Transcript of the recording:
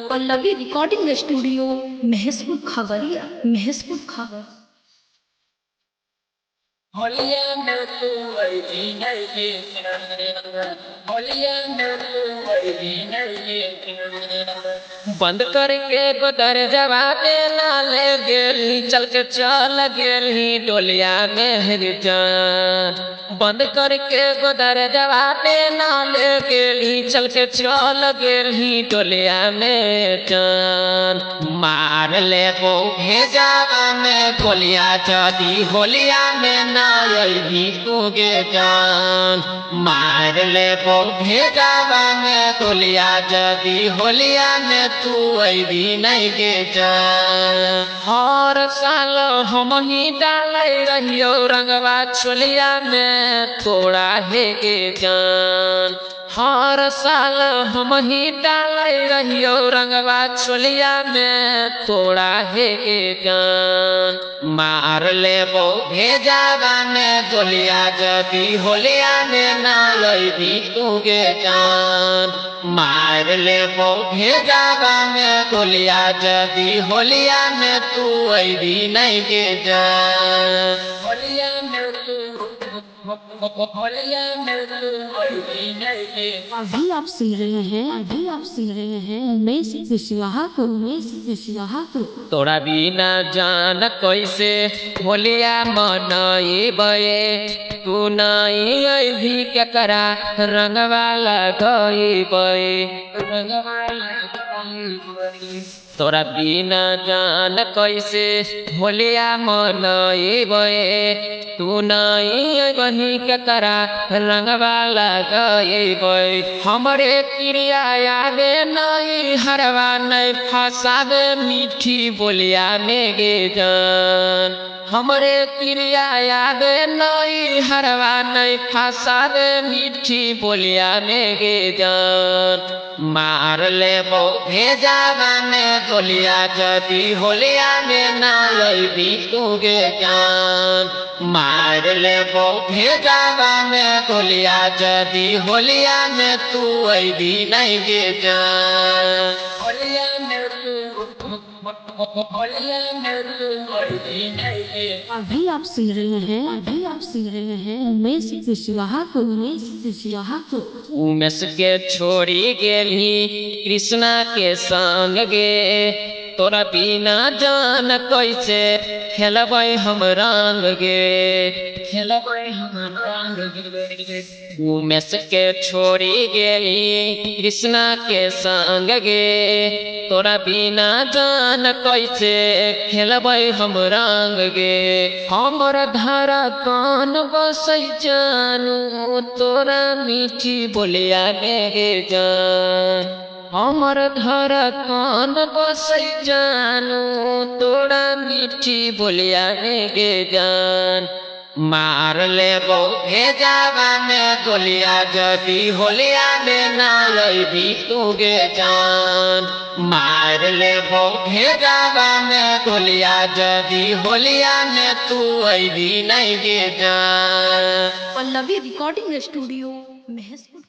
Pallavi recording studio Mahaspur Khagaria Mahaspur Khagaria. बंद करेंगे को दरजवा पे नाले गेली चल के चल गेली डोलिया में जान। बंद करके को दरजवा पे नाले गेली चल के चल गेली डोलिया में जान। मार ले को भेजावा में गोलिया चली होलिया में ना भी तूगे जान। मार ले को भेजावा में गोलिया चली होलिया में तू भी नहीं गे जान। हर साल हम ही डाल रहियो रंगवा चोलिया में थोड़ा है गे जान। हर साल हम ही डाल रहियो रंगवा चोलिया में थोड़ा है जान। मार ले वो भेजावा में गोलिया जदी होलिया में ना भी तूगे जान। मार ले वो भेजावा में गोलिया जदी होलिया में तू भी नहीं गे जान। अभी आप सुन रहे हैं उमेश कुशवाहा को। तोरा बिना जान कैसे होलिया मनइबे तू नहीं भी केकरा रंगवाला गइबे तोरा बिना जान कैसे होलिया मनइबे तू नहीं बही केकरा रंगवाला गइबे। हमरे क्रिया आगे नहीं हरवा नहीं फसावे मीठी बोलिया में गे जान। हमरे क्रिया आगे नहीं हरवा नहीं फसावे मीठी बोलिया में गे जान। मार ले वो भेजावा में गोलिया जदी होलिया में ना भी तूगे जान। मार ले वो भेजावा में गोलिया जदी होलिया में तू भी नहीं गे जान। अभी आप सुन रहे हैं उमेश कुशवाहा को। उमेश के छोड़ी गेली कृष्णा के संग गे तोरा बिना जान कैसे खेलबै हम रंग गे उमेश के छोड़ी गेली कृष्णा के संग गे तोरा बिना जान कैसे खेलबै हम रंग गे। हमर धारा कान बसै जानू तोरा मीठी बोलिया में जान। हमर धारा कान बसै जानू तोरा मीठी बोलिया में जान। मार ले वो भेजावा में गोलिया जदी होलिया में ना भी तूगे जान। मार ले वो भेजावा में गोलिया जदी होलिया में तू भी नहीं गे जान। Pallavi recording studio Mahaspur.